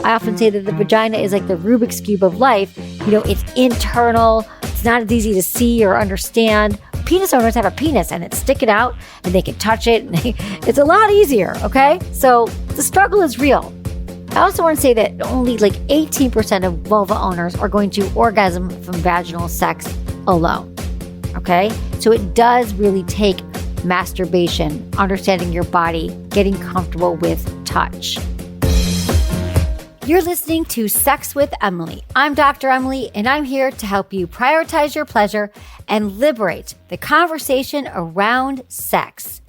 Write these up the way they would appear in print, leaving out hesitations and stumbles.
I often say that the vagina is like the Rubik's Cube of life. It's internal. It's not as easy to see or understand. Penis owners have a penis and stick it out and they can touch it. It's a lot easier, okay? So the struggle is real. I also want to say that only 18% of vulva owners are going to orgasm from vaginal sex alone, okay? So it does really take masturbation, understanding your body, getting comfortable with touch. You're listening to Sex with Emily. I'm Dr. Emily, and I'm here to help you prioritize your pleasure and liberate the conversation around sex.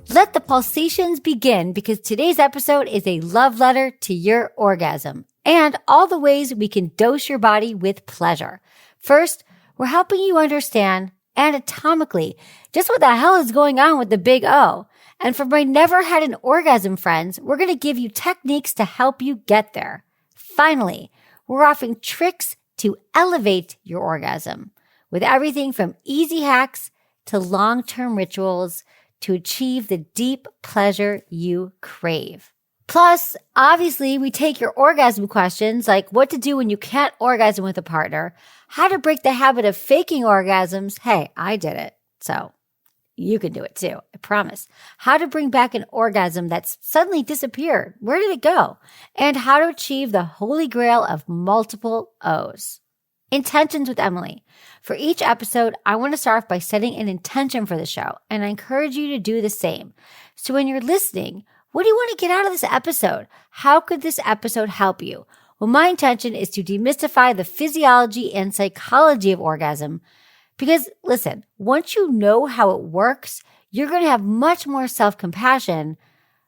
Let the pulsations begin, because today's episode is a love letter to your orgasm and all the ways we can dose your body with pleasure. First, we're helping you understand anatomically just what the hell is going on with the big O. And for my never had an orgasm friends, we're going to give you techniques to help you get there. Finally, we're offering tricks to elevate your orgasm with everything from easy hacks to long-term rituals to achieve the deep pleasure you crave. Plus, obviously, we take your orgasm questions like what to do when you can't orgasm with a partner, how to break the habit of faking orgasms. Hey, I did it, so you can do it too, I promise. How to bring back an orgasm that's suddenly disappeared. Where did it go? And how to achieve the holy grail of multiple O's. Intentions with Emily. For each episode, I want to start off by setting an intention for the show, and I encourage you to do the same. So when you're listening, what do you want to get out of this episode? How could this episode help you? Well, my intention is to demystify the physiology and psychology of orgasm. Because listen, once you know how it works, you're going to have much more self-compassion,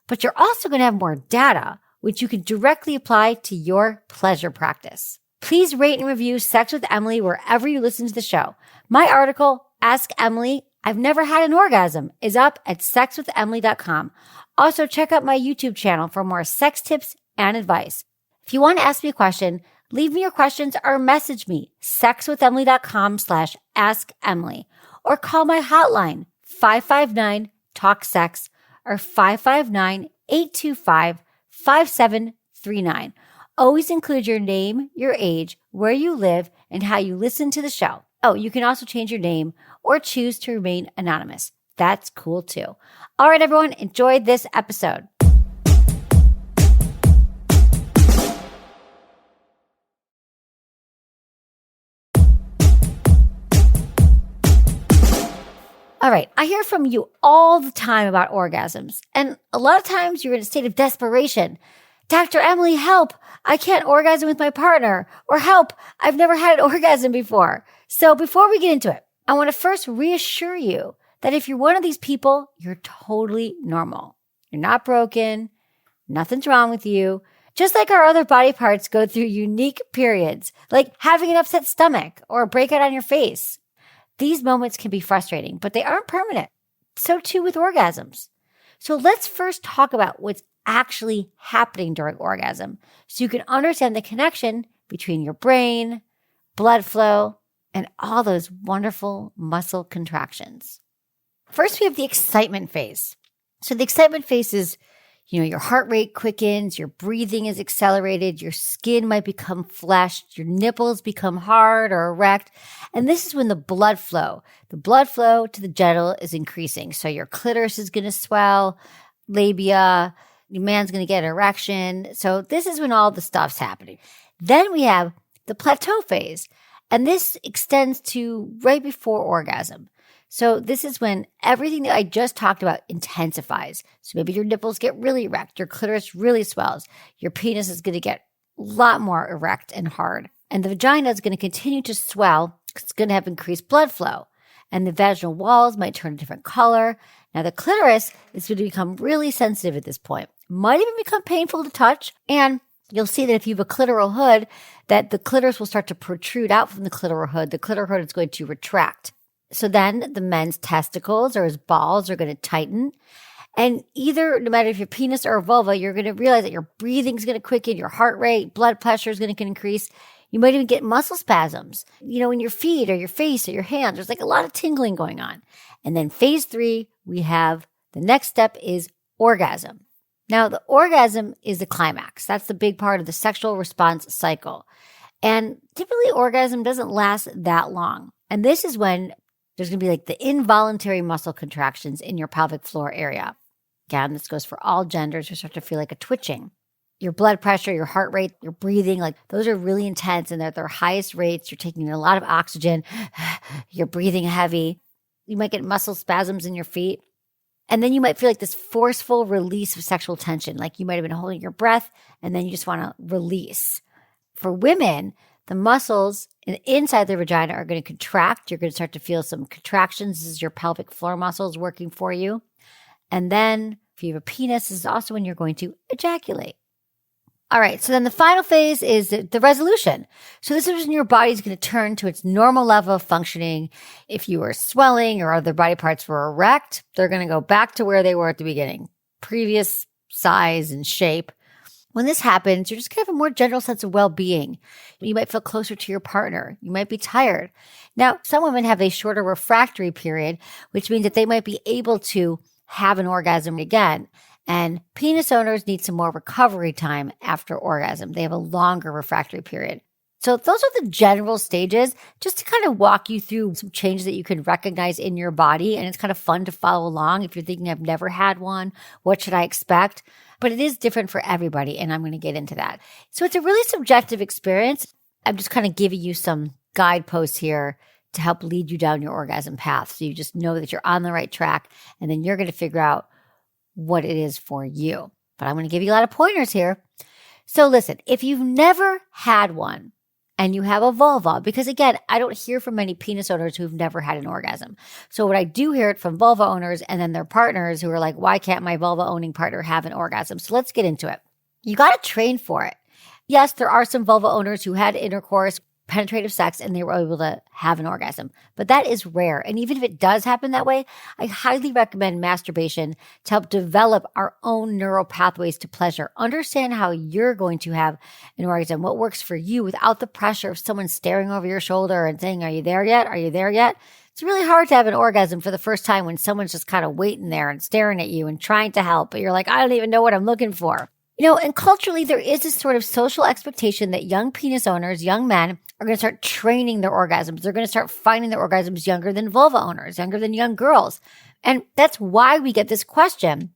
but you're also going to have more data, which you can directly apply to your pleasure practice. Please rate and review Sex with Emily wherever you listen to the show. My article, Ask Emily, I've Never Had an Orgasm, is up at sexwithemily.com. Also, check out my YouTube channel for more sex tips and advice. If you want to ask me a question, leave me your questions or message me, sexwithemily.com/assemily, or call my hotline, 559-TALK-SEX or 559-825-5739. Always include your name, your age, where you live, and how you listen to the show. Oh, you can also change your name or choose to remain anonymous. That's cool too. All right, everyone, enjoy this episode. All right, I hear from you all the time about orgasms, and a lot of times you're in a state of desperation. Dr. Emily, help! I can't orgasm with my partner. Or help! I've never had an orgasm before. So before we get into it, I want to first reassure you that if you're one of these people, you're totally normal. You're not broken. Nothing's wrong with you. Just like our other body parts go through unique periods, like having an upset stomach or a breakout on your face. These moments can be frustrating, but they aren't permanent. So too with orgasms. So let's first talk about what's actually happening during orgasm so you can understand the connection between your brain, blood flow, and all those wonderful muscle contractions. First, we have the excitement phase. So the excitement phase is, your heart rate quickens, your breathing is accelerated, your skin might become fleshed, your nipples become hard or erect. And this is when the blood flow to the genital is increasing. So your clitoris is going to swell, labia, your man's going to get an erection. So this is when all the stuff's happening. Then we have the plateau phase, and this extends to right before orgasm. So this is when everything that I just talked about intensifies. So maybe your nipples get really erect, your clitoris really swells, your penis is going to get a lot more erect and hard, and the vagina is going to continue to swell. It's going to have increased blood flow, and the vaginal walls might turn a different color. Now the clitoris is going to become really sensitive at this point. Might even become painful to touch, and you'll see that if you have a clitoral hood, that the clitoris will start to protrude out from the clitoral hood. The clitoral hood is going to retract. So then the men's testicles or his balls are going to tighten. And either, no matter if you're penis or vulva, you're going to realize that your breathing is going to quicken, your heart rate, blood pressure is going to increase. You might even get muscle spasms, in your feet or your face or your hands. There's like a lot of tingling going on. And then phase 3, we have the next step is orgasm. Now, the orgasm is the climax. That's the big part of the sexual response cycle. And typically, orgasm doesn't last that long. And this is when there's going to be like the involuntary muscle contractions in your pelvic floor area. Again, this goes for all genders. You start to feel like a twitching. Your blood pressure, your heart rate, your breathing, like those are really intense and they're at their highest rates. You're taking in a lot of oxygen. You're breathing heavy. You might get muscle spasms in your feet. And then you might feel like this forceful release of sexual tension. Like you might have been holding your breath and then you just want to release. For women, the muscles inside their vagina are going to contract. You're going to start to feel some contractions. This is your pelvic floor muscles working for you. And then if you have a penis, this is also when you're going to ejaculate. All right, so then the final phase is the resolution. So this is when your body is going to turn to its normal level of functioning. If you were swelling or other body parts were erect, they're going to go back to where they were at the beginning, previous size and shape. When this happens, you're just going to have a more general sense of well-being. You might feel closer to your partner. You might be tired. Now, some women have a shorter refractory period, which means that they might be able to have an orgasm again. And penis owners need some more recovery time after orgasm. They have a longer refractory period. So those are the general stages, just to kind of walk you through some changes that you can recognize in your body. And it's kind of fun to follow along. If you're thinking, I've never had one, what should I expect? But it is different for everybody, and I'm going to get into that. So it's a really subjective experience. I'm just kind of giving you some guideposts here to help lead you down your orgasm path. So you just know that you're on the right track, and then you're going to figure out what it is for you. But I'm going to give you a lot of pointers here. So listen, if you've never had one and you have a vulva, because again, I don't hear from many penis owners who've never had an orgasm. So what I do hear it from vulva owners and then their partners who are like, why can't my vulva owning partner have an orgasm? So let's get into it. You got to train for it. Yes, there are some vulva owners who had intercourse, penetrative sex, and they were able to have an orgasm. But that is rare. And even if it does happen that way, I highly recommend masturbation to help develop our own neural pathways to pleasure. Understand how you're going to have an orgasm, what works for you without the pressure of someone staring over your shoulder and saying, are you there yet? Are you there yet? It's really hard to have an orgasm for the first time when someone's just kind of waiting there and staring at you and trying to help. But you're like, I don't even know what I'm looking for. And culturally, there is this sort of social expectation that young penis owners, young men, are going to start training their orgasms. They're going to start finding their orgasms younger than vulva owners, younger than young girls. And that's why we get this question,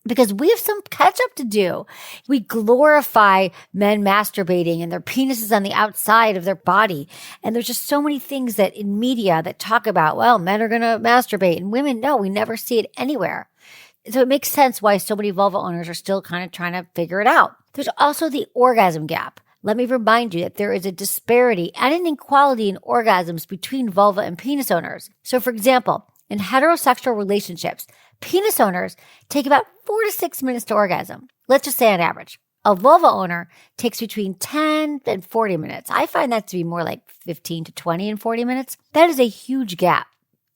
because we have some catch up to do. We glorify men masturbating and their penises on the outside of their body. And there's just so many things that in media that talk about, well, men are going to masturbate and women, no, we never see it anywhere. So it makes sense why so many vulva owners are still kind of trying to figure it out. There's also the orgasm gap. Let me remind you that there is a disparity and an inequality in orgasms between vulva and penis owners. So for example, in heterosexual relationships, penis owners take about 4 to 6 minutes to orgasm. Let's just say on average. A vulva owner takes between 10 and 40 minutes. I find that to be more like 15 to 20 and 40 minutes. That is a huge gap.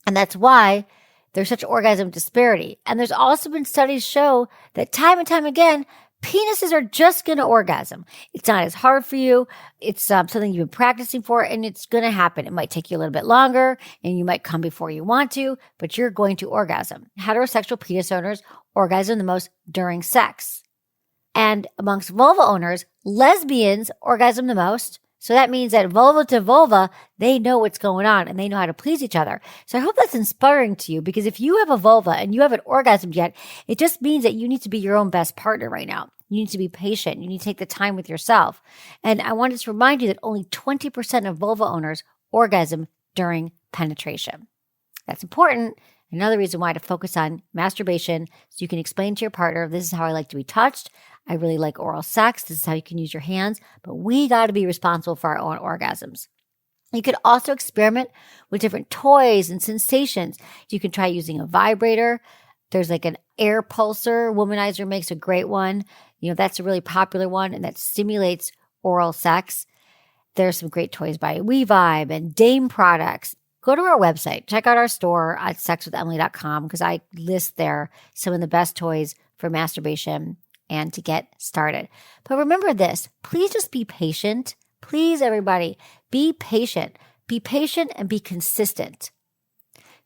And that's why there's such orgasm disparity. And there's also been studies show that time and time again, penises are just going to orgasm. It's not as hard for you. It's something you've been practicing for, and it's going to happen. It might take you a little bit longer, and you might come before you want to, but you're going to orgasm. Heterosexual penis owners orgasm the most during sex. And amongst vulva owners, lesbians orgasm the most. So that means that vulva to vulva, they know what's going on and they know how to please each other. So I hope that's inspiring to you, because if you have a vulva and you haven't orgasmed yet, it just means that you need to be your own best partner right now. You need to be patient. You need to take the time with yourself. And I wanted to remind you that only 20% of vulva owners orgasm during penetration. That's important. Another reason why to focus on masturbation, so you can explain to your partner, this is how I like to be touched. I really like oral sex. This is how you can use your hands, but we got to be responsible for our own orgasms. You could also experiment with different toys and sensations. You can try using a vibrator. There's like an air pulsar. Womanizer makes a great one. That's a really popular one, and that stimulates oral sex. There's some great toys by WeVibe and Dame products. Go to our website. Check out our store at sexwithemily.com, because I list there some of the best toys for masturbation and to get started. But remember this, please just be patient. Please, everybody, be patient. Be patient and be consistent.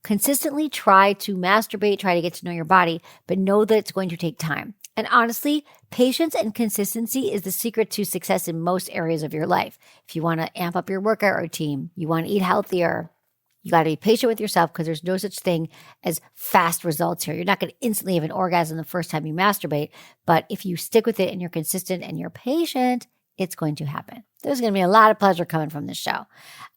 Consistently try to masturbate, try to get to know your body, but know that it's going to take time. And honestly, patience and consistency is the secret to success in most areas of your life. If you want to amp up your workout routine, you want to eat healthier, you got to be patient with yourself because there's no such thing as fast results here. You're not going to instantly have an orgasm the first time you masturbate, but if you stick with it and you're consistent and you're patient, it's going to happen. There's going to be a lot of pleasure coming from this show.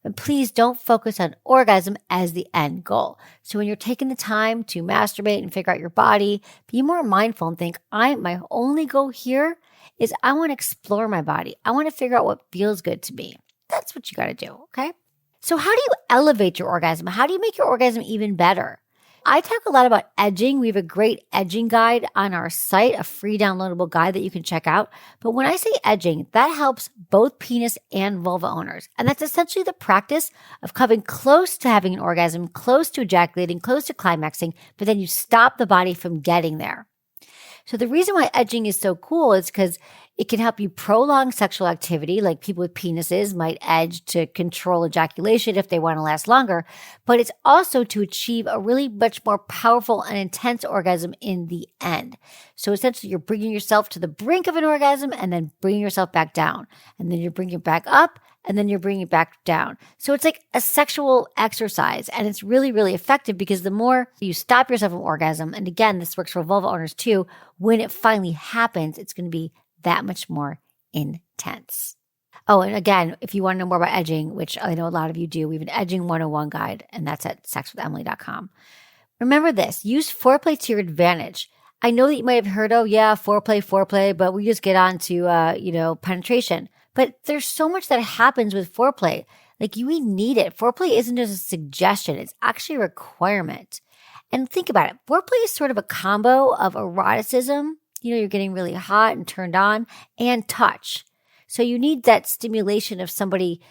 But please don't focus on orgasm as the end goal. So when you're taking the time to masturbate and figure out your body, be more mindful and think, my only goal here is I want to explore my body. I want to figure out what feels good to me. That's what you got to do, okay? So how do you elevate your orgasm? How do you make your orgasm even better? I talk a lot about edging. We have a great edging guide on our site, a free downloadable guide that you can check out. But when I say edging, that helps both penis and vulva owners. And that's essentially the practice of coming close to having an orgasm, close to ejaculating, close to climaxing, but then you stop the body from getting there. So the reason why edging is so cool is because it can help you prolong sexual activity, like people with penises might edge to control ejaculation if they want to last longer, but it's also to achieve a really much more powerful and intense orgasm in the end. So essentially you're bringing yourself to the brink of an orgasm and then bringing yourself back down, and then you're bringing it back up, and then you're bringing it back down. So it's like a sexual exercise, and it's really, really effective because the more you stop yourself from orgasm, and again, this works for vulva owners too, when it finally happens, it's going to be that much more intense. Oh, and again, if you want to know more about edging, which I know a lot of you do, we have an Edging 101 guide, and that's at sexwithemily.com. Remember this, use foreplay to your advantage. I know that you might have heard, foreplay, but we just get on to, penetration. But there's so much that happens with foreplay. Like we need it. Foreplay isn't just a suggestion. It's actually a requirement. And think about it. Foreplay is sort of a combo of eroticism. You're getting really hot and turned on, and touch. So you need that stimulation of somebody,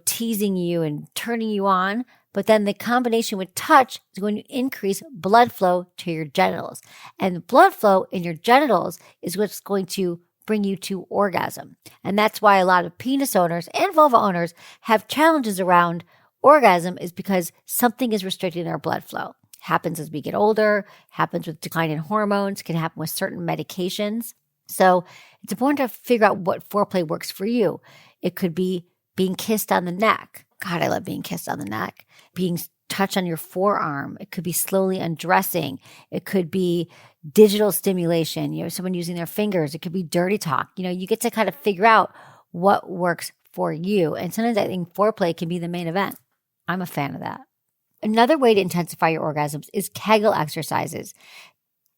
teasing you and turning you on. But then the combination with touch is going to increase blood flow to your genitals. And the blood flow in your genitals is what's going to bring you to orgasm. And that's why a lot of penis owners and vulva owners have challenges around orgasm, is because something is restricting our blood flow. Happens as we get older, happens with decline in hormones, can happen with certain medications. So it's important to figure out what foreplay works for you. It could be being kissed on the neck. God, I love being kissed on the neck. Being touched on your forearm. It could be slowly undressing. It could be digital stimulation, someone using their fingers. It could be dirty talk. You get to kind of figure out what works for you. And sometimes I think foreplay can be the main event. I'm a fan of that. Another way to intensify your orgasms is Kegel exercises.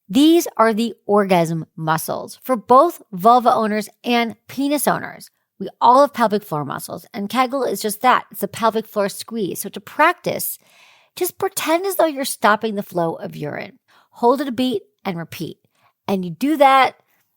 These are the orgasm muscles for both vulva owners and penis owners. We all have pelvic floor muscles, and Kegel is just that. It's a pelvic floor squeeze. So to practice, just pretend as though you're stopping the flow of urine. Hold it a beat and repeat. And you do that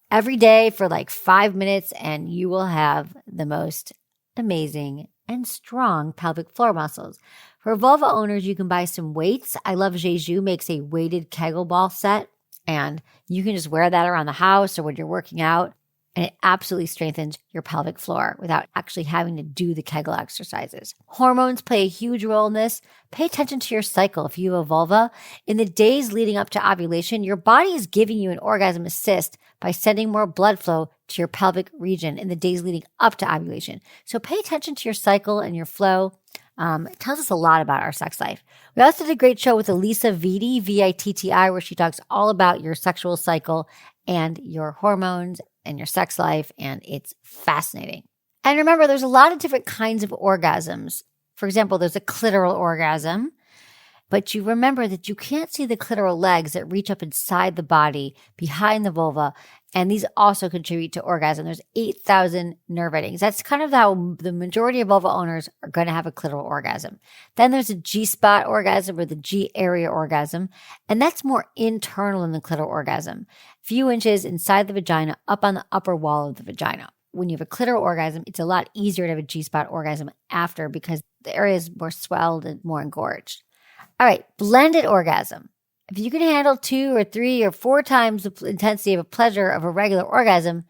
every day for like 5 minutes, and you will have the most amazing and strong pelvic floor muscles. For vulva owners, you can buy some weights. I love Jeju makes a weighted Kegel ball set, and you can just wear that around the house or when you're working out, and it absolutely strengthens your pelvic floor without actually having to do the Kegel exercises. Hormones play a huge role in this. Pay attention to your cycle. If you have a vulva, in the days leading up to ovulation, your body is giving you an orgasm assist by sending more blood flow to your pelvic region in the days leading up to ovulation. So pay attention to your cycle and your flow. It tells us a lot about our sex life. We also did a great show with Elisa Vitti, Vitti, where she talks all about your sexual cycle and your hormones and your sex life, and it's fascinating. And remember, there's a lot of different kinds of orgasms. For example, there's a clitoral orgasm, but you remember that you can't see the clitoral legs that reach up inside the body behind the vulva, and these also contribute to orgasm. There's 8,000 nerve endings. That's kind of how the majority of vulva owners are going to have a clitoral orgasm. Then there's a G-spot orgasm or the G-area orgasm, and that's more internal than the clitoral orgasm. A few inches inside the vagina, up on the upper wall of the vagina. When you have a clitoral orgasm, it's a lot easier to have a G-spot orgasm after because the area is more swelled and more engorged. All right, blended orgasm. If you can handle 2 or 3 or 4 times the intensity of a pleasure of a regular orgasm,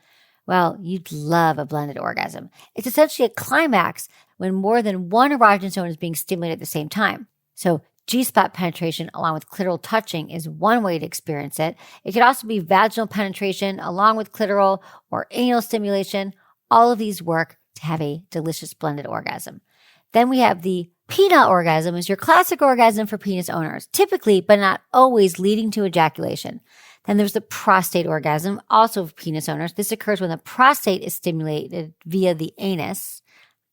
well, you'd love a blended orgasm. It's essentially a climax when more than one erogenous zone is being stimulated at the same time. So G-spot penetration along with clitoral touching is one way to experience it. It could also be vaginal penetration along with clitoral or anal stimulation. All of these work to have a delicious blended orgasm. Then we have the penile orgasm, is your classic orgasm for penis owners, typically but not always leading to ejaculation. Then there's the prostate orgasm, also for penis owners. This occurs when the prostate is stimulated via the anus.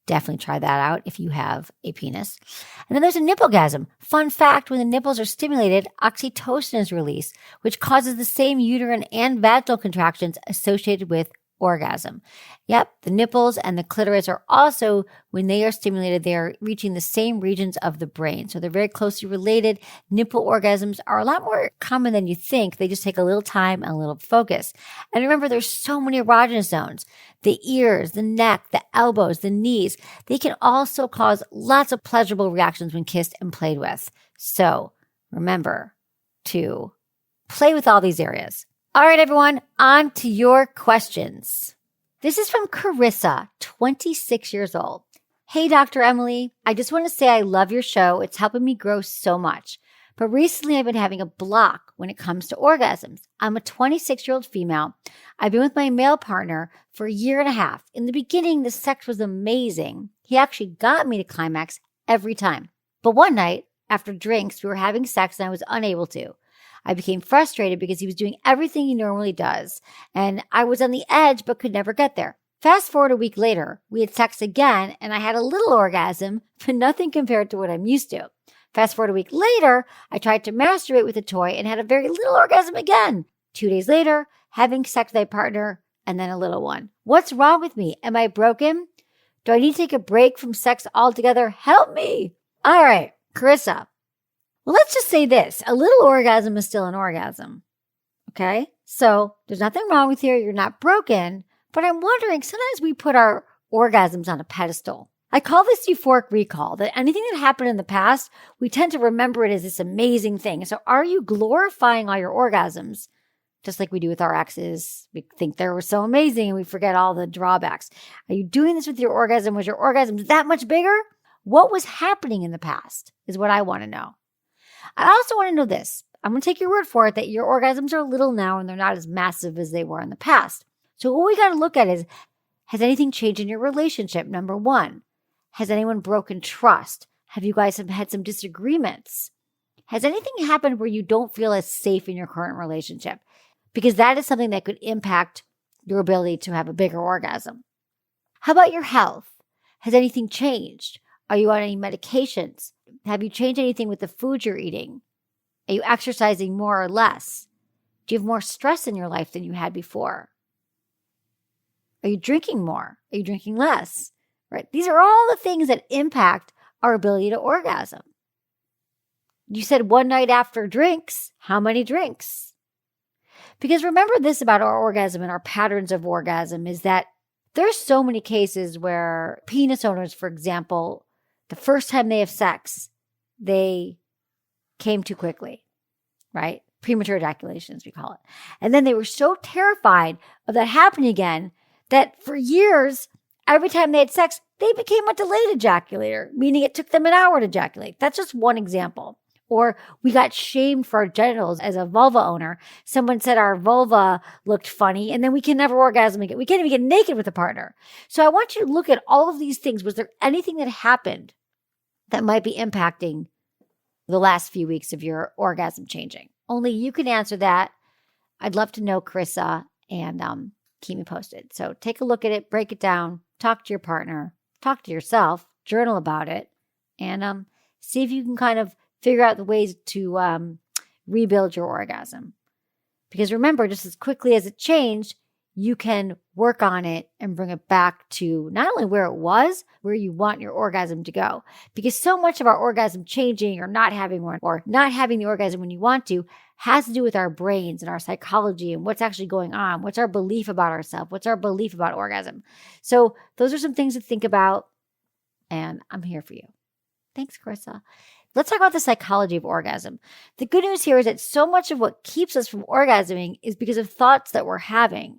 Definitely try that out if you have a penis. And then there's a nipplegasm. Fun fact, when the nipples are stimulated, oxytocin is released, which causes the same uterine and vaginal contractions associated with orgasm. Yep, the nipples and the clitoris are also, when they are stimulated, they are reaching the same regions of the brain. So they're very closely related. Nipple orgasms are a lot more common than you think. They just take a little time and a little focus. And remember, there's so many erogenous zones. The ears, the neck, the elbows, the knees. They can also cause lots of pleasurable reactions when kissed and played with. So remember to play with all these areas. All right, everyone, on to your questions. This is from Carissa, 26 years old. Hey, Dr. Emily, I just want to say I love your show. It's helping me grow so much. But recently I've been having a block when it comes to orgasms. I'm a 26-year-old female. I've been with my male partner for a year and a half. In the beginning, the sex was amazing. He actually got me to climax every time. But one night, after drinks, we were having sex and I was unable to. I became frustrated because he was doing everything he normally does, and I was on the edge but could never get there. Fast forward a week later, we had sex again, and I had a little orgasm, but nothing compared to what I'm used to. Fast forward a week later, I tried to masturbate with a toy and had a very little orgasm again. 2 days later, having sex with my partner, and then a little one. What's wrong with me? Am I broken? Do I need to take a break from sex altogether? Help me! All right, Carissa. Well, let's just say this. A little orgasm is still an orgasm. Okay? So there's nothing wrong with you. You're not broken. But I'm wondering, sometimes we put our orgasms on a pedestal. I call this euphoric recall, that anything that happened in the past, we tend to remember it as this amazing thing. So are you glorifying all your orgasms? Just like we do with our exes. We think they were so amazing and we forget all the drawbacks. Are you doing this with your orgasm? Was your orgasm that much bigger? What was happening in the past is what I want to know. I also want to know this. I'm going to take your word for it that your orgasms are little now and they're not as massive as they were in the past. So what we got to look at is, has anything changed in your relationship? Number one, has anyone broken trust? Have you guys had some disagreements? Has anything happened where you don't feel as safe in your current relationship? Because that is something that could impact your ability to have a bigger orgasm. How about your health? Has anything changed? Are you on any medications? Have you changed anything with the food you're eating? Are you exercising more or less? Do you have more stress in your life than you had before? Are you drinking more? Are you drinking less? Right? These are all the things that impact our ability to orgasm. You said one night after drinks. How many drinks? Because remember this about our orgasm and our patterns of orgasm is that there's so many cases where penis owners, for example, the first time they have sex, they came too quickly, right? Premature ejaculation, as we call it. And then they were so terrified of that happening again that for years, every time they had sex, they became a delayed ejaculator, meaning it took them an hour to ejaculate. That's just one example. Or we got shamed for our genitals as a vulva owner. Someone said our vulva looked funny, and then we can never orgasm again. We can't even get naked with a partner. So I want you to look at all of these things. Was there anything that happened that might be impacting the last few weeks of your orgasm changing? Only you can answer that. I'd love to know, Carissa, and keep me posted. So take a look at it, break it down, talk to your partner, talk to yourself, journal about it, and see if you can kind of figure out the ways to rebuild your orgasm. Because remember, just as quickly as it changed, you can work on it and bring it back to not only where it was, where you want your orgasm to go. Because so much of our orgasm changing or not having one or not having the orgasm when you want to has to do with our brains and our psychology and what's actually going on. What's our belief about ourselves? What's our belief about orgasm? So those are some things to think about, and I'm here for you. Thanks, Carissa. Let's talk about the psychology of orgasm. The good news here is that so much of what keeps us from orgasming is because of thoughts that we're having.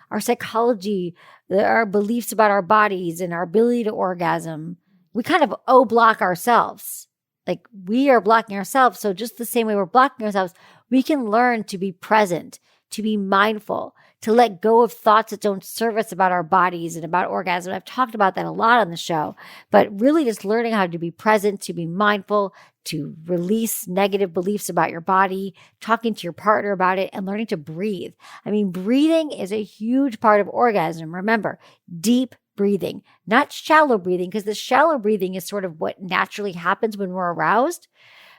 Our psychology, our beliefs about our bodies and our ability to orgasm, we kind of block ourselves. Like we are blocking ourselves. So just the same way we're blocking ourselves, we can learn to be present, to be mindful, to let go of thoughts that don't serve us about our bodies and about orgasm. I've talked about that a lot on the show, but really just learning how to be present, to be mindful, to release negative beliefs about your body, talking to your partner about it, and learning to breathe. I mean, breathing is a huge part of orgasm. Remember, deep breathing, not shallow breathing, because the shallow breathing is sort of what naturally happens when we're aroused.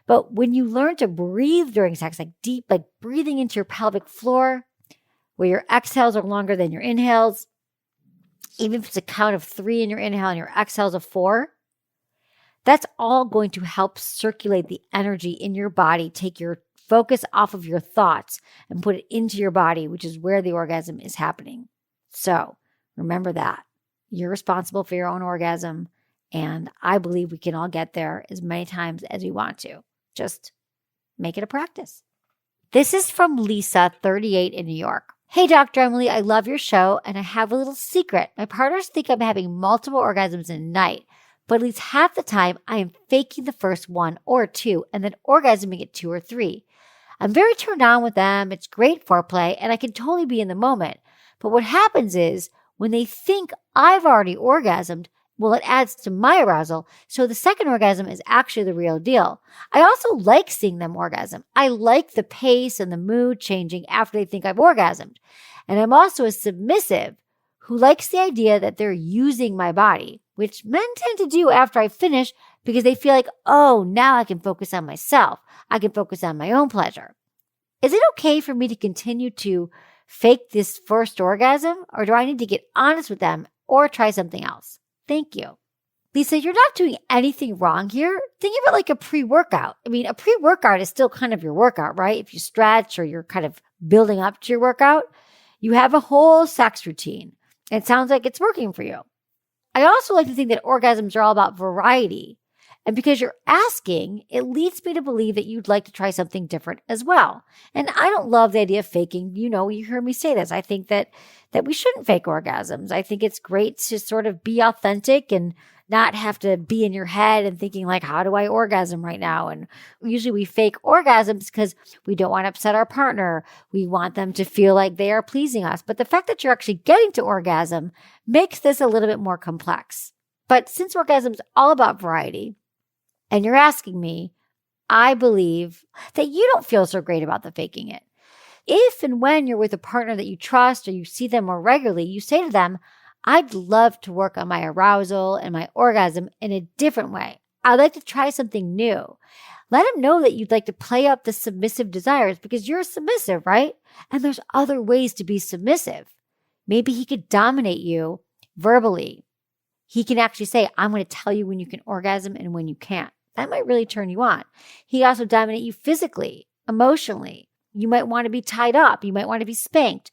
But when you learn to breathe during sex, like deep, like breathing into your pelvic floor, where your exhales are longer than your inhales, even if it's a count of 3 in your inhale and your exhales of 4, that's all going to help circulate the energy in your body, take your focus off of your thoughts and put it into your body, which is where the orgasm is happening. So remember that. You're responsible for your own orgasm, and I believe we can all get there as many times as we want to. Just make it a practice. This is from Lisa, 38 in New York. Hey, Dr. Emily, I love your show, and I have a little secret. My partners think I'm having multiple orgasms in a night, but at least half the time I am faking the first 1 or 2 and then orgasming at 2 or 3. I'm very turned on with them. It's great foreplay, and I can totally be in the moment. But what happens is when they think I've already orgasmed, well, it adds to my arousal. So the second orgasm is actually the real deal. I also like seeing them orgasm. I like the pace and the mood changing after they think I've orgasmed. And I'm also a submissive who likes the idea that they're using my body, which men tend to do after I finish because they feel like, oh, now I can focus on myself. I can focus on my own pleasure. Is it okay for me to continue to fake this first orgasm, or do I need to get honest with them or try something else? Thank you. Lisa, you're not doing anything wrong here. Think of it like a pre-workout. I mean, a pre-workout is still kind of your workout, right? If you stretch or you're kind of building up to your workout, you have a whole sex routine. And it sounds like it's working for you. I also like to think that orgasms are all about variety. And because you're asking, it leads me to believe that you'd like to try something different as well. And I don't love the idea of faking. You know, you heard me say this. I think that we shouldn't fake orgasms. I think it's great to sort of be authentic and not have to be in your head and thinking like, how do I orgasm right now? And usually we fake orgasms because we don't want to upset our partner. We want them to feel like they are pleasing us. But the fact that you're actually getting to orgasm makes this a little bit more complex. But since orgasm is all about variety, and you're asking me, I believe that you don't feel so great about the faking it. If and when you're with a partner that you trust or you see them more regularly, you say to them, I'd love to work on my arousal and my orgasm in a different way. I'd like to try something new. Let him know that you'd like to play up the submissive desires because you're submissive, right? And there's other ways to be submissive. Maybe he could dominate you verbally. He can actually say, I'm going to tell you when you can orgasm and when you can't. That might really turn you on. He also dominate you physically, emotionally. You might want to be tied up. You might want to be spanked.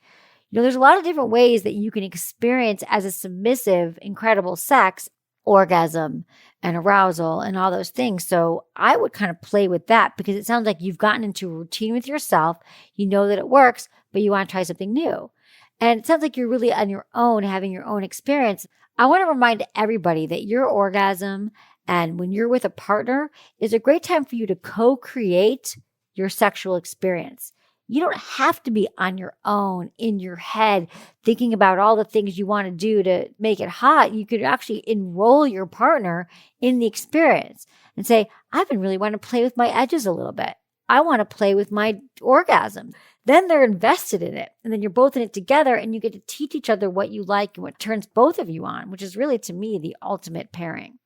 You know, there's a lot of different ways that you can experience as a submissive, incredible sex, orgasm and arousal and all those things. So I would kind of play with that because it sounds like you've gotten into a routine with yourself. You know that it works, but you want to try something new. And it sounds like you're really on your own, having your own experience. I want to remind everybody that your orgasm and when you're with a partner is a great time for you to co-create your sexual experience. You don't have to be on your own in your head thinking about all the things you want to do to make it hot. You could actually enroll your partner in the experience and say, I've been really wanting to play with my edges a little bit. I want to play with my orgasm. Then they're invested in it. And then you're both in it together and you get to teach each other what you like and what turns both of you on, which is really, to me, the ultimate pairing.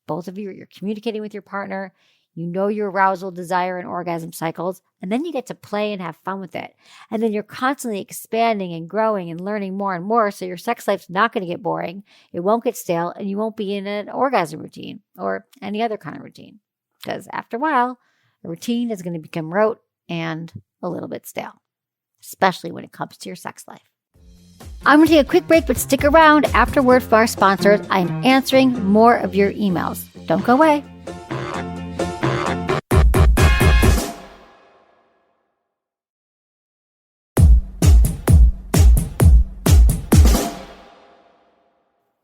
Both of you, you're communicating with your partner. You know your arousal, desire, and orgasm cycles, and then you get to play and have fun with it. And then you're constantly expanding and growing and learning more and more, so your sex life's not going to get boring. It won't get stale, and you won't be in an orgasm routine or any other kind of routine. Because after a while, a routine is going to become rote and a little bit stale, especially when it comes to your sex life. I'm going to take a quick break, but stick around. After word from our sponsors, I'm answering more of your emails. Don't go away.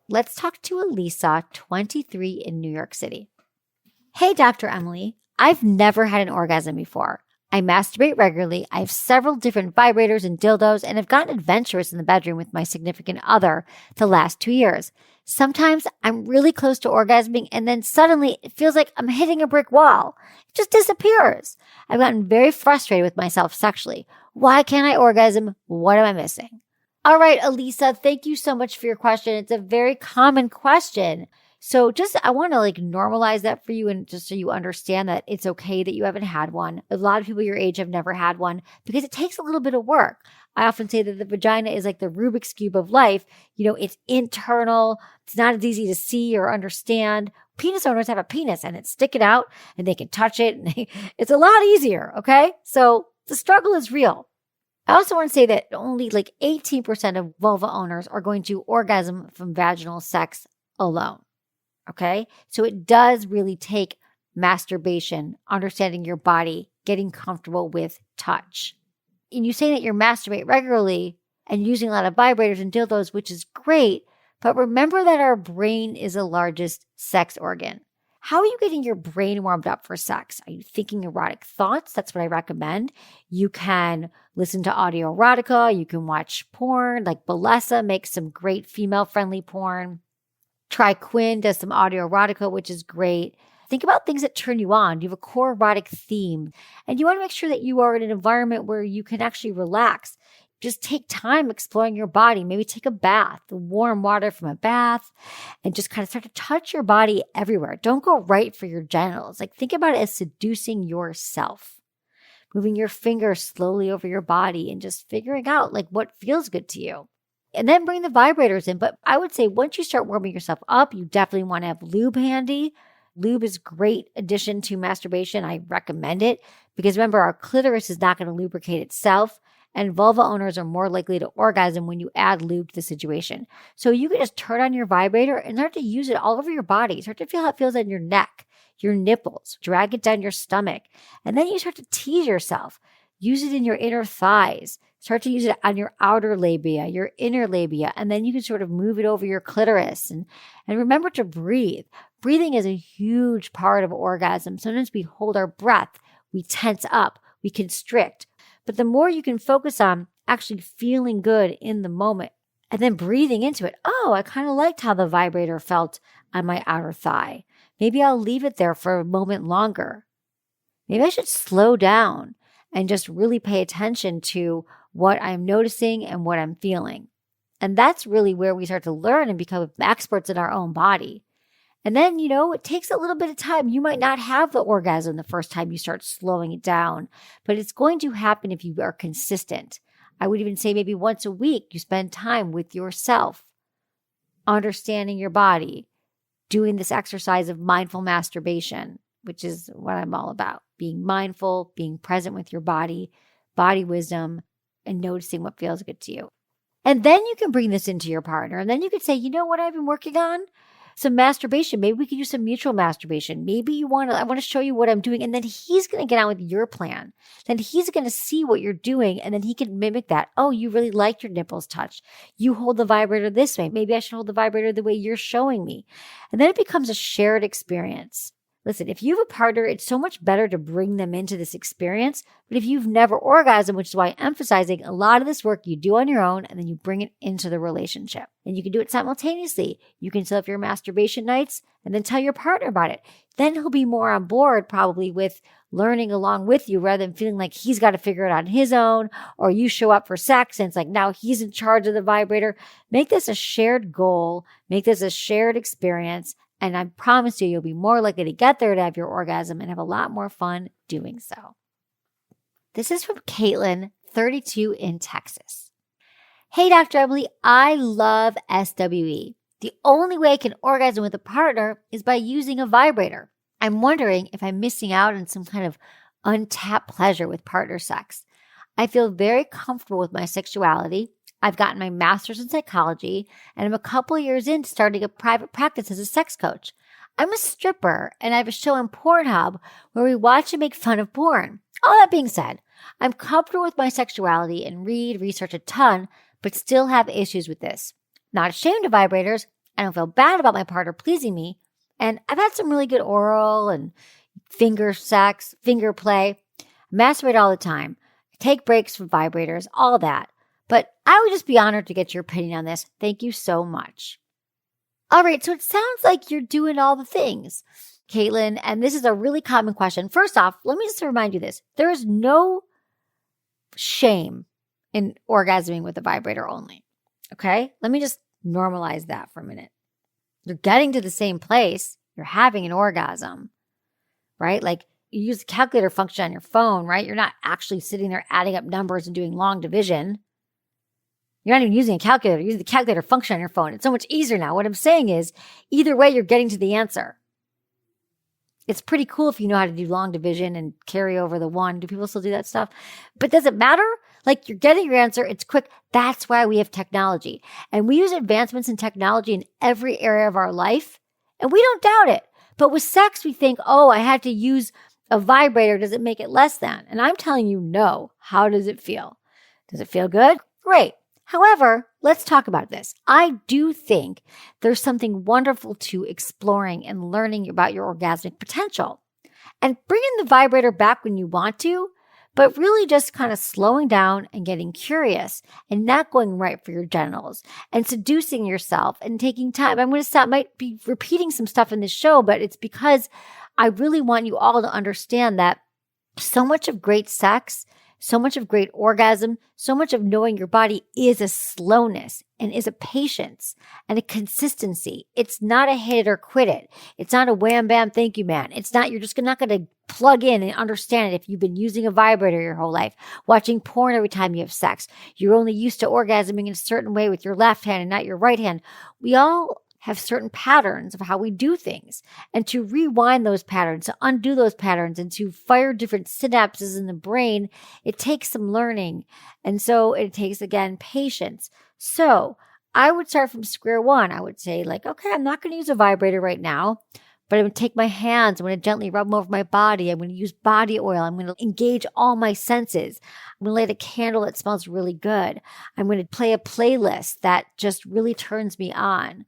Let's talk to Elisa, 23 in New York City. Hey, Dr. Emily. I've never had an orgasm before. I masturbate regularly. I have several different vibrators and dildos, and have gotten adventurous in the bedroom with my significant other the last 2 years. Sometimes I'm really close to orgasming, and then suddenly it feels like I'm hitting a brick wall. It just disappears. I've gotten very frustrated with myself sexually. Why can't I orgasm? What am I missing? All right, Elisa, thank you so much for your question. It's a very common question. So I want to normalize that for you, and just so you understand that it's okay that you haven't had one. A lot of people your age have never had one because it takes a little bit of work. I often say that the vagina is like the Rubik's Cube of life. It's internal. It's not as easy to see or understand. Penis owners have a penis and it's sticking out and they can touch it. And it's a lot easier. Okay. So the struggle is real. I also want to say that only 18% of vulva owners are going to orgasm from vaginal sex alone. Okay. So it does really take masturbation, understanding your body, getting comfortable with touch. And you say that you masturbate regularly and using a lot of vibrators and dildos, which is great. But remember that our brain is the largest sex organ. How are you getting your brain warmed up for sex? Are you thinking erotic thoughts? That's what I recommend. You can listen to audio erotica. You can watch porn. Like Balesa makes some great female-friendly porn. Try Quinn does some audio erotica, which is great. Think about things that turn you on. You have a core erotic theme, and you want to make sure that you are in an environment where you can actually relax. Just take time exploring your body. Maybe take a bath, the warm water from a bath, and just kind of start to touch your body everywhere. Don't go right for your genitals. Think about it as seducing yourself, moving your fingers slowly over your body and just figuring out what feels good to you. And then bring the vibrators in. But I would say once you start warming yourself up, you definitely want to have lube handy. Lube is a great addition to masturbation. I recommend it because remember, our clitoris is not going to lubricate itself, and vulva owners are more likely to orgasm when you add lube to the situation. So you can just turn on your vibrator and start to use it all over your body. Start to feel how it feels on your neck, your nipples, drag it down your stomach. And then you start to tease yourself. Use it in your inner thighs. Start to use it on your outer labia, your inner labia, and then you can sort of move it over your clitoris. And remember to breathe. Breathing is a huge part of orgasm. Sometimes we hold our breath, we tense up, we constrict. But the more you can focus on actually feeling good in the moment and then breathing into it. Oh, I kind of liked how the vibrator felt on my outer thigh. Maybe I'll leave it there for a moment longer. Maybe I should slow down and just really pay attention to what I'm noticing and what I'm feeling. And that's really where we start to learn and become experts in our own body. And then, it takes a little bit of time. You might not have the orgasm the first time you start slowing it down, but it's going to happen if you are consistent. I would even say maybe once a week, you spend time with yourself, understanding your body, doing this exercise of mindful masturbation, which is what I'm all about. Being mindful, being present with your body wisdom, and noticing what feels good to you. And then you can bring this into your partner. And then you could say, you know what I've been working on? Some masturbation. Maybe we could use some mutual masturbation. Maybe I want to show you what I'm doing. And then he's going to get on with your plan. Then he's going to see what you're doing. And then he can mimic that. Oh, you really like your nipples touched. You hold the vibrator this way. Maybe I should hold the vibrator the way you're showing me. And then it becomes a shared experience. Listen, if you have a partner, it's so much better to bring them into this experience. But if you've never orgasmed, which is why I'm emphasizing a lot of this work you do on your own, and then you bring it into the relationship. And you can do it simultaneously. You can set up your masturbation nights and then tell your partner about it. Then he'll be more on board probably with learning along with you rather than feeling like he's got to figure it out on his own, or you show up for sex and it's like now he's in charge of the vibrator. Make this a shared goal. Make this a shared experience. And I promise you, you'll be more likely to get there to have your orgasm and have a lot more fun doing so. This is from Caitlin, 32 in Texas. Hey, Dr. Emily, I love SWE. The only way I can orgasm with a partner is by using a vibrator. I'm wondering if I'm missing out on some kind of untapped pleasure with partner sex. I feel very comfortable with my sexuality. I've gotten my master's in psychology, and I'm a couple years into starting a private practice as a sex coach. I'm a stripper, and I have a show on Pornhub where we watch and make fun of porn. All that being said, I'm comfortable with my sexuality and research a ton, but still have issues with this. Not ashamed of vibrators. I don't feel bad about my partner pleasing me. And I've had some really good oral and finger sex, finger play. I masturbate all the time. I take breaks from vibrators, all that. But I would just be honored to get your opinion on this. Thank you so much. All right, so it sounds like you're doing all the things, Caitlin, and this is a really common question. First off, let me just remind you this. There is no shame in orgasming with a vibrator only, okay? Let me just normalize that for a minute. You're getting to the same place. You're having an orgasm, right? Like you use the calculator function on your phone, right? You're not actually sitting there adding up numbers and doing long division. You're not even using a calculator. You're using the calculator function on your phone. It's so much easier now. What I'm saying is, either way, you're getting to the answer. It's pretty cool if you know how to do long division and carry over the one. Do people still do that stuff? But does it matter? Like you're getting your answer. It's quick. That's why we have technology. And we use advancements in technology in every area of our life. And we don't doubt it. But with sex, we think, oh, I had to use a vibrator. Does it make it less than? And I'm telling you, no. How does it feel? Does it feel good? Great. However, let's talk about this. I do think there's something wonderful to exploring and learning about your orgasmic potential and bringing the vibrator back when you want to, but really just kind of slowing down and getting curious and not going right for your genitals and seducing yourself and taking time. I'm going to stop, might be repeating some stuff in this show, but it's because I really want you all to understand that so much of great sex, so much of great orgasm, so much of knowing your body is a slowness and is a patience and a consistency. It's not a hit it or quit it. It's not a wham, bam, thank you, man. It's not, you're just not going to plug in and understand it if you've been using a vibrator your whole life, watching porn every time you have sex. You're only used to orgasming in a certain way with your left hand and not your right hand. We all have certain patterns of how we do things, and to rewind those patterns, to undo those patterns, and to fire different synapses in the brain, it takes some learning. And so it takes, again, patience. So I would start from square one. I would say like, okay, I'm not going to use a vibrator right now, but I'm going to take my hands. I'm going to gently rub them over my body. I'm going to use body oil. I'm going to engage all my senses. I'm going to light a candle that smells really good. I'm going to play a playlist that just really turns me on.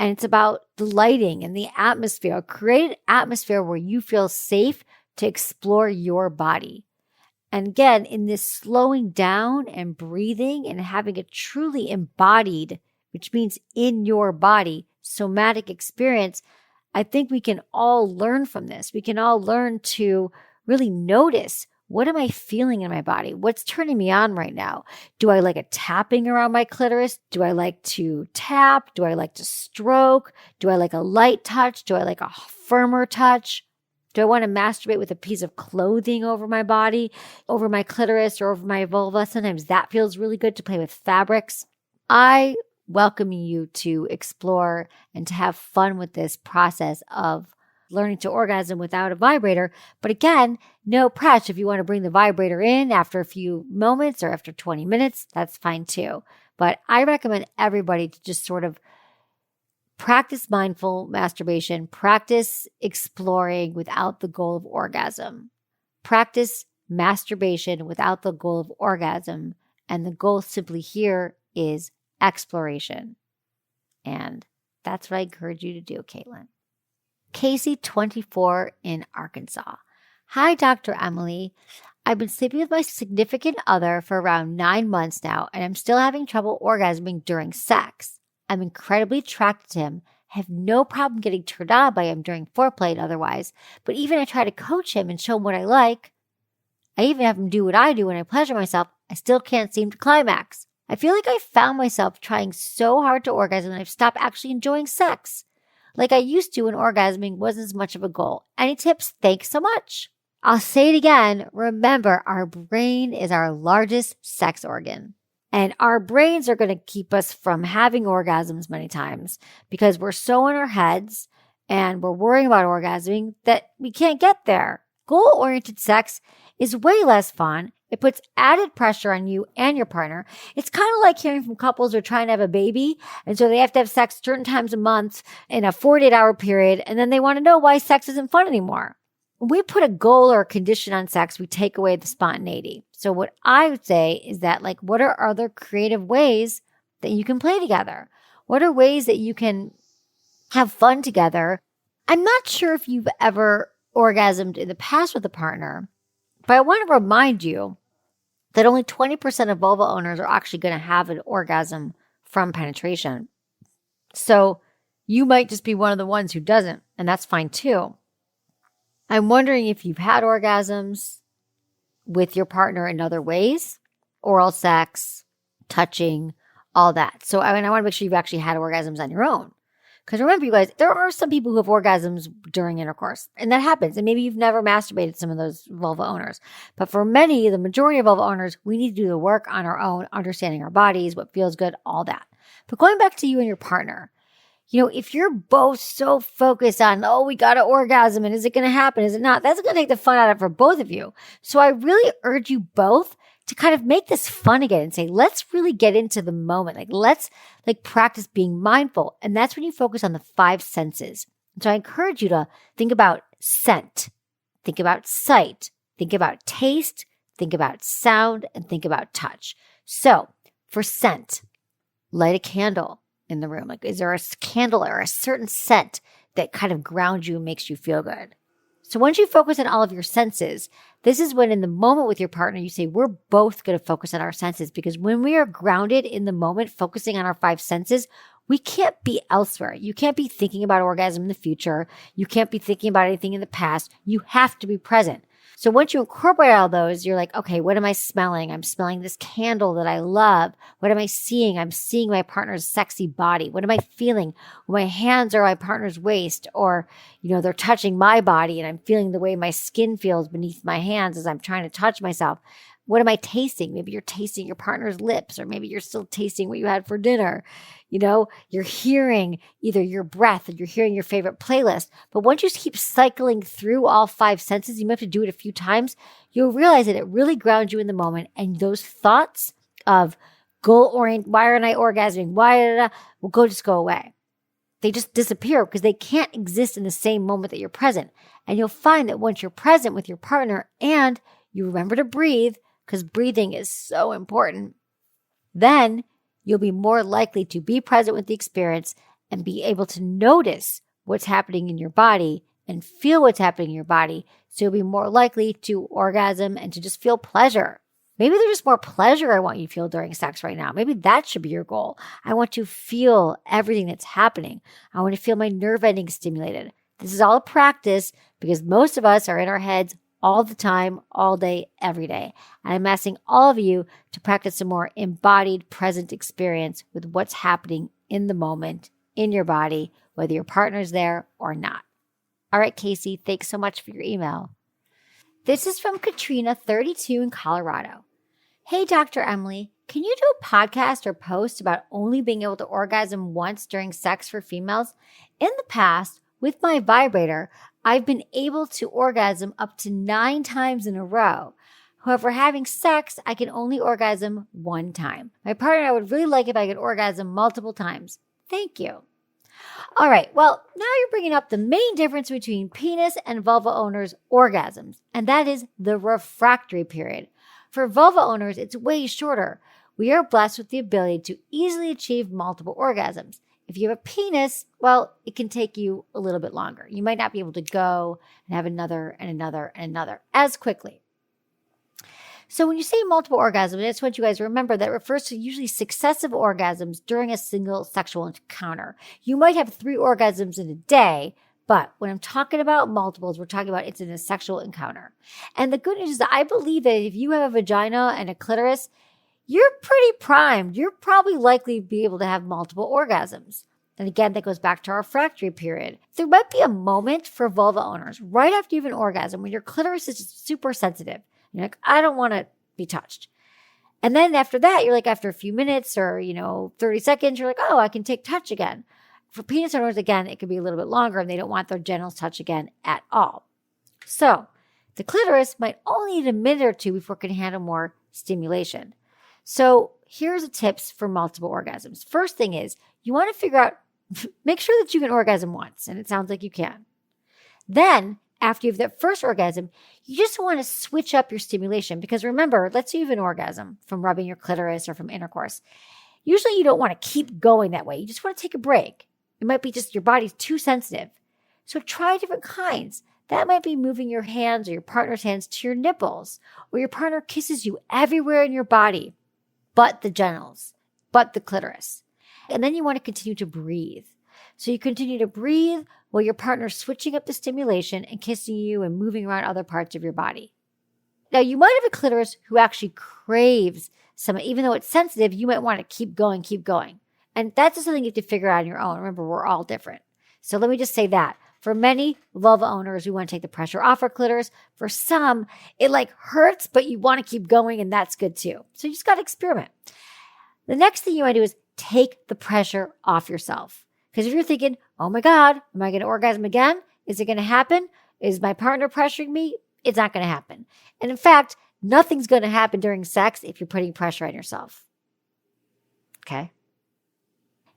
And it's about the lighting and the atmosphere. Create an atmosphere where you feel safe to explore your body. And again, in this slowing down and breathing and having a truly embodied, which means in your body, somatic experience, I think we can all learn from this. We can all learn to really notice, what am I feeling in my body? What's turning me on right now? Do I like a tapping around my clitoris? Do I like to tap? Do I like to stroke? Do I like a light touch? Do I like a firmer touch? Do I want to masturbate with a piece of clothing over my body, over my clitoris, or over my vulva? Sometimes that feels really good to play with fabrics. I welcome you to explore and to have fun with this process of learning to orgasm without a vibrator. But again, no pressure. If you want to bring the vibrator in after a few moments or after 20 minutes, that's fine too. But I recommend everybody to just sort of practice mindful masturbation, practice exploring without the goal of orgasm, practice masturbation without the goal of orgasm. And the goal simply here is exploration. And that's what I encourage you to do, Caitlin. Casey, 24, in Arkansas. Hi, Dr. Emily. I've been sleeping with my significant other for around 9 months now, and I'm still having trouble orgasming during sex. I'm incredibly attracted to him, have no problem getting turned on by him during foreplay and otherwise, but even I try to coach him and show him what I like. I even have him do what I do when I pleasure myself. I still can't seem to climax. I feel like I found myself trying so hard to orgasm and I've stopped actually enjoying sex. Like I used to when orgasming wasn't as much of a goal. Any tips? Thanks so much. I'll say it again. Remember, our brain is our largest sex organ. And our brains are going to keep us from having orgasms many times because we're so in our heads and we're worrying about orgasming that we can't get there. Goal-oriented sex is way less fun. It puts added pressure on you and your partner. It's kind of like hearing from couples who are trying to have a baby, and so they have to have sex certain times a month in a 48-hour period, and then they want to know why sex isn't fun anymore. When we put a goal or a condition on sex, we take away the spontaneity. So what I would say is that, like, what are other creative ways that you can play together? What are ways that you can have fun together I'm not sure if you've ever orgasmed in the past with a partner, but I want to remind you that only 20% of vulva owners are actually going to have an orgasm from penetration. So you might just be one of the ones who doesn't, and that's fine too. I'm wondering if you've had orgasms with your partner in other ways, oral sex, touching, all that. So I want to make sure you've actually had orgasms on your own. Because remember, you guys, there are some people who have orgasms during intercourse, and that happens. And maybe you've never masturbated, some of those vulva owners. But for many, the majority of vulva owners, we need to do the work on our own, understanding our bodies, what feels good, all that. But going back to you and your partner, if you're both so focused on, we got an orgasm, and is it going to happen? Is it not? That's going to take the fun out of it for both of you. So I really urge you both to kind of make this fun again and say, let's really get into the moment. Let's practice being mindful. And that's when you focus on the 5 senses. So I encourage you to think about scent, think about sight, think about taste, think about sound, and think about touch. So for scent, light a candle in the room. Is there a candle or a certain scent that kind of grounds you and makes you feel good? So once you focus on all of your senses, this is when in the moment with your partner, you say, we're both going to focus on our senses, because when we are grounded in the moment, focusing on our 5 senses, we can't be elsewhere. You can't be thinking about orgasm in the future. You can't be thinking about anything in the past. You have to be present. So once you incorporate all those, you're like, okay, what am I smelling? I'm smelling this candle that I love. What am I seeing? I'm seeing my partner's sexy body. What am I feeling? My hands are my partner's waist, or, they're touching my body and I'm feeling the way my skin feels beneath my hands as I'm trying to touch myself. What am I tasting? Maybe you're tasting your partner's lips, or maybe you're still tasting what you had for dinner. You're hearing either your breath or you're hearing your favorite playlist. But once you keep cycling through all 5 senses, you might have to do it a few times. You'll realize that it really grounds you in the moment. And those thoughts of goal-oriented, why aren't I orgasming? Will just go away. They just disappear because they can't exist in the same moment that you're present. And you'll find that once you're present with your partner and you remember to breathe, because breathing is so important, then you'll be more likely to be present with the experience and be able to notice what's happening in your body and feel what's happening in your body. So you'll be more likely to orgasm and to just feel pleasure. Maybe there's just more pleasure I want you to feel during sex right now. Maybe that should be your goal. I want to feel everything that's happening. I want to feel my nerve endings stimulated. This is all a practice because most of us are in our heads all the time, all day, every day. And I'm asking all of you to practice a more embodied, present experience with what's happening in the moment, in your body, whether your partner's there or not. All right, Casey, thanks so much for your email. This is from Katrina, 32 in Colorado. Hey, Dr. Emily, can you do a podcast or post about only being able to orgasm once during sex for females? In the past, with my vibrator, I've been able to orgasm up to 9 times in a row. However, having sex, I can only orgasm 1 time. My partner, I would really like if I could orgasm multiple times. Thank you. All right, well, now you're bringing up the main difference between penis and vulva owners' orgasms, and that is the refractory period. For vulva owners, it's way shorter. We are blessed with the ability to easily achieve multiple orgasms. If you have a penis, well, it can take you a little bit longer. You might not be able to go and have another and another and another as quickly. So when you say multiple orgasms, I just want you guys to remember that it refers to usually successive orgasms during a single sexual encounter. You might have 3 orgasms in a day, but when I'm talking about multiples, we're talking about it's in a sexual encounter. And the good news is that I believe that if you have a vagina and a clitoris, you're pretty primed. You're probably likely to be able to have multiple orgasms. And again, that goes back to our refractory period. There might be a moment for vulva owners right after you have an orgasm when your clitoris is just super sensitive. You're like, I don't want to be touched. And then after that, you're like, after a few minutes or, 30 seconds, you're like, oh, I can take touch again. For penis owners, again, it could be a little bit longer and they don't want their genitals touched again at all. So the clitoris might only need a minute or 2 before it can handle more stimulation. So here's the tips for multiple orgasms. First thing is you want to figure out, make sure that you can orgasm once. And it sounds like you can. Then after you have that first orgasm, you just want to switch up your stimulation. Because remember, let's say you have an orgasm from rubbing your clitoris or from intercourse. Usually you don't want to keep going that way. You just want to take a break. It might be just your body's too sensitive. So try different kinds. That might be moving your hands or your partner's hands to your nipples, or your partner kisses you everywhere in your body, but the genitals, but the clitoris. And then you want to continue to breathe. So you continue to breathe while your partner's switching up the stimulation and kissing you and moving around other parts of your body. Now, you might have a clitoris who actually craves some, even though it's sensitive, you might want to keep going, keep going. And that's just something you have to figure out on your own. Remember, we're all different. So let me just say that. For many vulva owners, we want to take the pressure off our clitoris. For some, it hurts, but you want to keep going, and that's good too. So you just got to experiment. The next thing you want to do is take the pressure off yourself. Because if you're thinking, oh my God, am I going to orgasm again? Is it going to happen? Is my partner pressuring me? It's not going to happen. And in fact, nothing's going to happen during sex if you're putting pressure on yourself. Okay?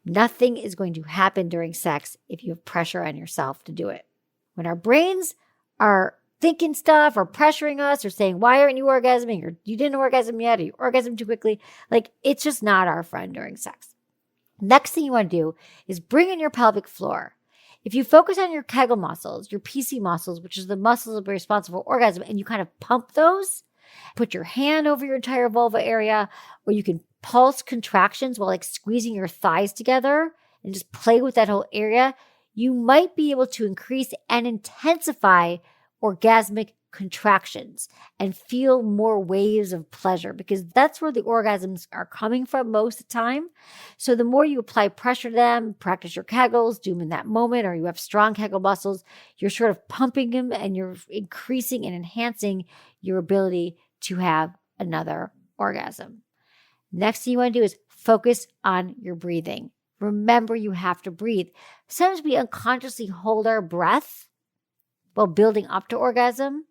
Nothing is going to happen during sex if you have pressure on yourself to do it. When our brains are thinking stuff or pressuring us or saying, why aren't you orgasming? Or you didn't orgasm yet, or you orgasmed too quickly. It's just not our friend during sex. Next thing you want to do is bring in your pelvic floor. If you focus on your Kegel muscles, your PC muscles, which is the muscles that are responsible for orgasm, and you kind of pump those, put your hand over your entire vulva area, or you can pulse contractions while squeezing your thighs together and just play with that whole area, you might be able to increase and intensify orgasmic contractions and feel more waves of pleasure, because that's where the orgasms are coming from most of the time. So the more you apply pressure to them, practice your Kegels, do them in that moment, or you have strong Kegel muscles, you're sort of pumping them and you're increasing and enhancing your ability to have another orgasm. Next thing you want to do is focus on your breathing. Remember, you have to breathe. Sometimes we unconsciously hold our breath while building up to orgasm.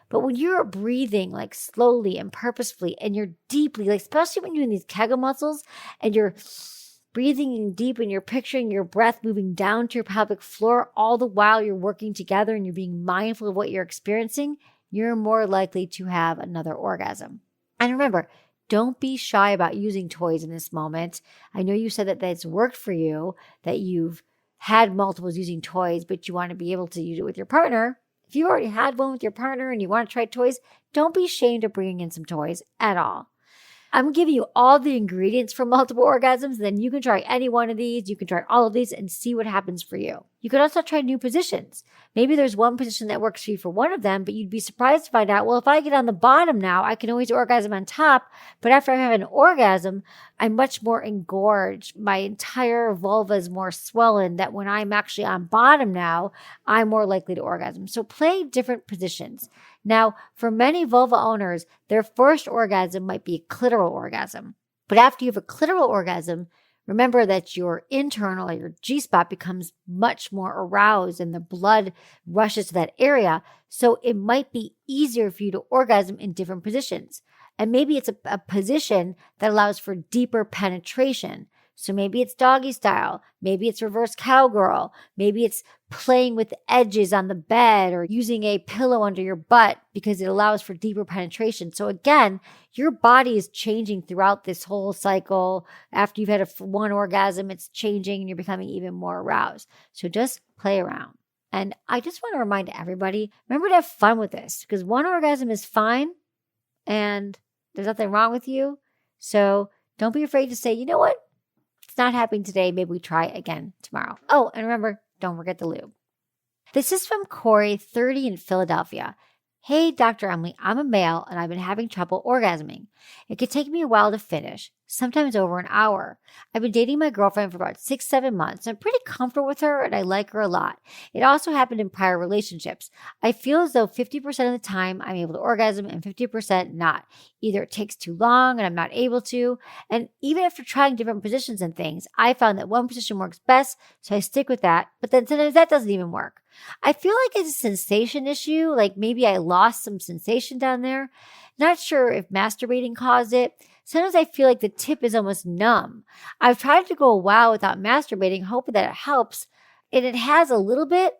But when you're breathing slowly and purposefully, and you're deeply, especially when you're in these Kegel muscles and you're breathing in deep and you're picturing your breath moving down to your pelvic floor, all the while you're working together and you're being mindful of what you're experiencing, you're more likely to have another orgasm. And remember, don't be shy about using toys in this moment. I know you said that that's worked for you, that you've had multiples using toys, but you want to be able to use it with your partner. If you already had one with your partner and you want to try toys, don't be ashamed of bringing in some toys at all. I'm giving you all the ingredients for multiple orgasms. Then you can try any one of these. You can try all of these and see what happens for you. You could also try new positions. Maybe there's one position that works for you for one of them, but you'd be surprised to find out, well, if I get on the bottom now, I can always orgasm on top. But after I have an orgasm, I'm much more engorged. My entire vulva is more swollen, that when I'm actually on bottom now, I'm more likely to orgasm. So play different positions. Now, for many vulva owners, their first orgasm might be a clitoral orgasm. But after you have a clitoral orgasm, remember that your internal or your G-spot becomes much more aroused and the blood rushes to that area. So it might be easier for you to orgasm in different positions. And maybe it's a position that allows for deeper penetration. So maybe it's doggy style. Maybe it's reverse cowgirl. Maybe it's playing with edges on the bed or using a pillow under your butt because it allows for deeper penetration. So again, your body is changing throughout this whole cycle. After you've had one orgasm, it's changing and you're becoming even more aroused. So just play around. And I just want to remind everybody, remember to have fun with this, because one orgasm is fine and there's nothing wrong with you. So don't be afraid to say, you know what? It's not happening today. Maybe we try again tomorrow. Oh, and remember, don't forget the lube. This is from Corey, 30 in Philadelphia. Hey, Dr. Emily, I'm a male and I've been having trouble orgasming. It could take me a while to finish, sometimes over an hour. I've been dating my girlfriend for about 6-7 months. I'm pretty comfortable with her and I like her a lot. It also happened in prior relationships. I feel as though 50% of the time I'm able to orgasm and 50% not. Either it takes too long and I'm not able to. And even after trying different positions and things, I found that one position works best, so I stick with that. But then sometimes that doesn't even work. I feel like it's a sensation issue, like maybe I lost some sensation down there. Not sure if masturbating caused it. Sometimes I feel like the tip is almost numb. I've tried to go a while without masturbating, hoping that it helps. And it has a little bit,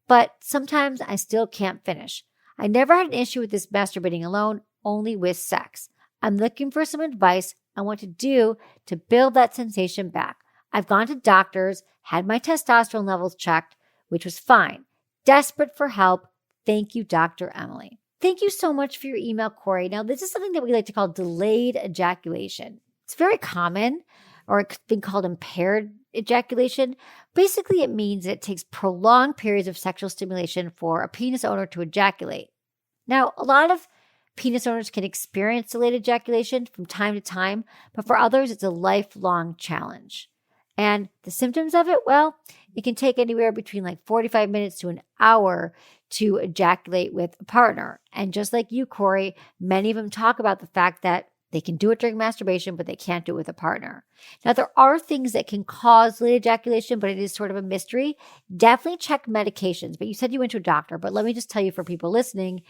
but sometimes I still can't finish. I never had an issue with this masturbating alone, only with sex. I'm looking for some advice on what to do to build that sensation back. I've gone to doctors, had my testosterone levels checked, which was fine. Desperate for help. Thank you, Dr. Emily. Thank you so much for your email, Corey. Now, this is something that we like to call delayed ejaculation. It's very common, or it's been called impaired ejaculation. Basically, it means it takes prolonged periods of sexual stimulation for a penis owner to ejaculate. Now, a lot of penis owners can experience delayed ejaculation from time to time, but for others, it's a lifelong challenge. And the symptoms of it, well, it can take anywhere between like 45 minutes to an hour to ejaculate with a partner. And just like you, Corey, many of them talk about the fact that they can do it during masturbation, but they can't do it with a partner. Now, there are things that can cause delayed ejaculation, but it is sort of a mystery. Definitely check medications. But you said you went to a doctor, but let me just tell you for people listening,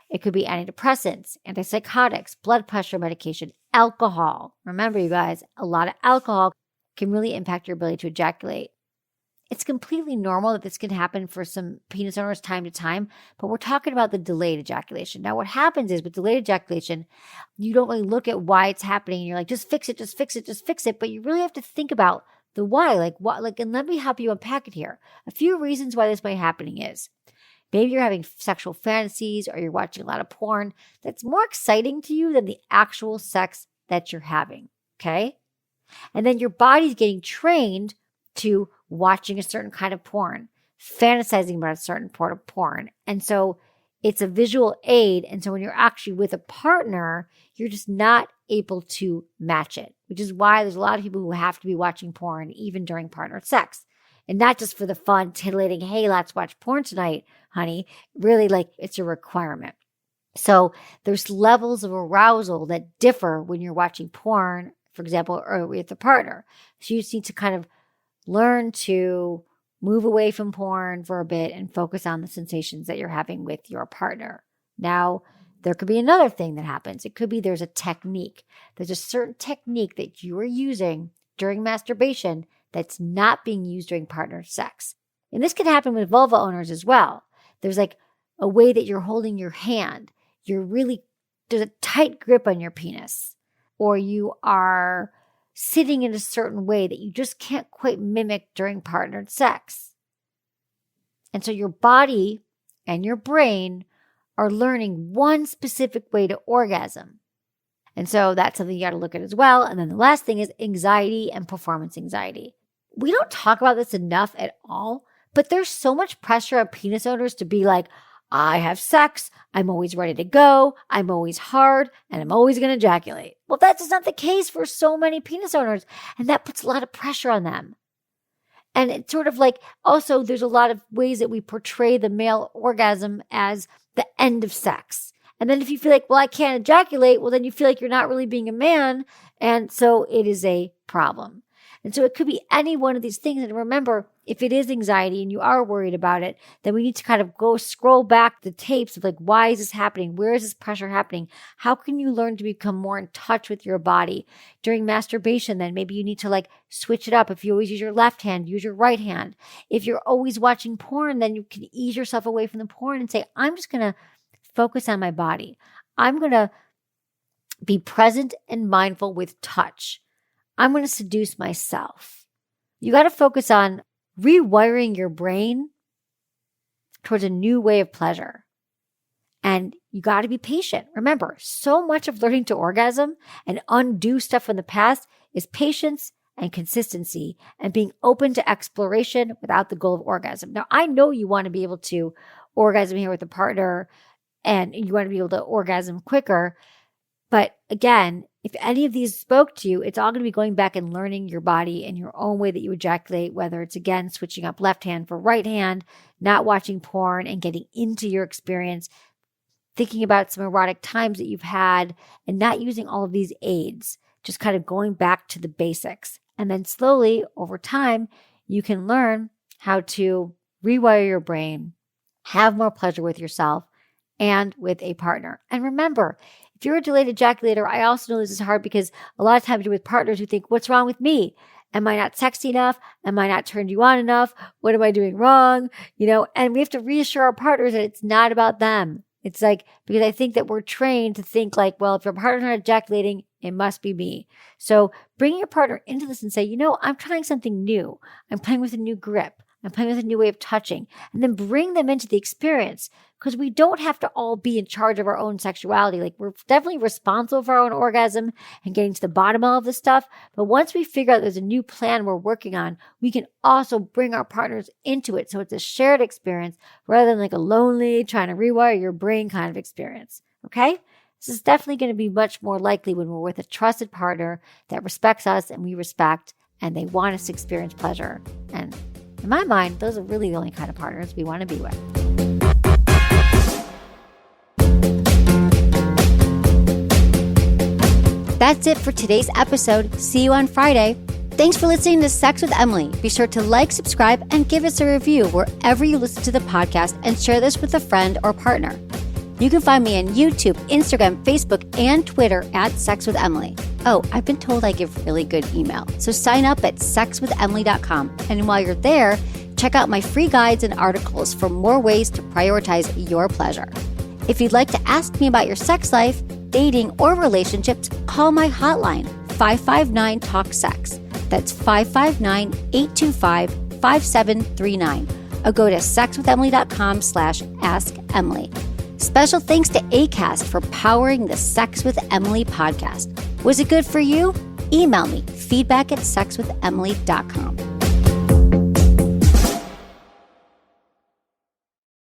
it could be antidepressants, antipsychotics, blood pressure medication, alcohol. Remember, you guys, a lot of alcohol can really impact your ability to ejaculate. It's completely normal that this can happen for some penis owners time to time, but we're talking about the delayed ejaculation. Now, what happens is with delayed ejaculation, you don't really look at why it's happening. And you're like, just fix it, just fix it, just fix it. But you really have to think about the why, and let me help you unpack it here. A few reasons why this might be happening is maybe you're having sexual fantasies or you're watching a lot of porn that's more exciting to you than the actual sex that you're having. Okay. And then your body's getting trained to watching a certain kind of porn, fantasizing about a certain part of porn. And so it's a visual aid. And so when you're actually with a partner, you're just not able to match it, which is why there's a lot of people who have to be watching porn even during partner sex. And not just for the fun, titillating, hey, let's watch porn tonight, honey. Really, like it's a requirement. So there's levels of arousal that differ when you're watching porn, for example, or with a partner. So you just need to kind of learn to move away from porn for a bit and focus on the sensations that you're having with your partner. Now, there could be another thing that happens. It could be there's a technique. There's a certain technique that you are using during masturbation that's not being used during partner sex. And this can happen with vulva owners as well. There's like a way that you're holding your hand. There's a tight grip on your penis, or you are sitting in a certain way that you just can't quite mimic during partnered sex. And so your body and your brain are learning one specific way to orgasm. And so that's something you got to look at as well. And then the last thing is anxiety and performance anxiety. We don't talk about this enough at all, but there's so much pressure on penis owners to be like, I have sex, I'm always ready to go, I'm always hard, and I'm always going to ejaculate. Well, that's just not the case for so many penis owners, and that puts a lot of pressure on them. And it's sort of like, also, there's a lot of ways that we portray the male orgasm as the end of sex. And then if you feel like, well, I can't ejaculate, well, then you feel like you're not really being a man, and so it is a problem. And so it could be any one of these things. And remember, if it is anxiety and you are worried about it, then we need to kind of go scroll back the tapes of like, why is this happening? Where is this pressure happening? How can you learn to become more in touch with your body? During masturbation, then maybe you need to like switch it up. If you always use your left hand, use your right hand. If you're always watching porn, then you can ease yourself away from the porn and say, I'm just going to focus on my body. I'm going to be present and mindful with touch. I'm going to seduce myself. You got to focus on rewiring your brain towards a new way of pleasure. And you got to be patient. Remember, so much of learning to orgasm and undo stuff from the past is patience and consistency and being open to exploration without the goal of orgasm. Now, I know you want to be able to orgasm here with a partner and you want to be able to orgasm quicker. But again, if any of these spoke to you, it's all going to be going back and learning your body and your own way that you ejaculate, whether it's, again, switching up left hand for right hand, not watching porn and getting into your experience, thinking about some erotic times that you've had and not using all of these aids, just kind of going back to the basics. And then slowly over time, you can learn how to rewire your brain, have more pleasure with yourself and with a partner. And remember, if you're a delayed ejaculator, I also know this is hard because a lot of times you're with partners who think, what's wrong with me? Am I not sexy enough? Am I not turned you on enough? What am I doing wrong? And we have to reassure our partners that it's not about them. It's like, because I think that we're trained to think like, well, if your partner's not ejaculating, it must be me. So bring your partner into this and say, I'm trying something new. I'm playing with a new grip. and playing with a new way of touching, and then bring them into the experience, because we don't have to all be in charge of our own sexuality. Like, we're definitely responsible for our own orgasm and getting to the bottom of all of this stuff. But once we figure out there's a new plan we're working on, we can also bring our partners into it. So it's a shared experience rather than like a lonely trying to rewire your brain kind of experience. Okay? This is definitely going to be much more likely when we're with a trusted partner that respects us and we respect, and they want us to experience pleasure. And in my mind, those are really the only kind of partners we want to be with. That's it for today's episode. See you on Friday. Thanks for listening to Sex with Emily. Be sure to like, subscribe, and give us a review wherever you listen to the podcast, and share this with a friend or partner. You can find me on YouTube, Instagram, Facebook, and Twitter at Sex with Emily. Oh, I've been told I give really good email. So sign up at sexwithemily.com. And while you're there, check out my free guides and articles for more ways to prioritize your pleasure. If you'd like to ask me about your sex life, dating, or relationships, call my hotline, 559-TALK-SEX. That's 559-825-5739. Or go to sexwithemily.com/askemily. Special thanks to Acast for powering the Sex with Emily podcast. Was it good for you? Email me, feedback@sexwithemily.com.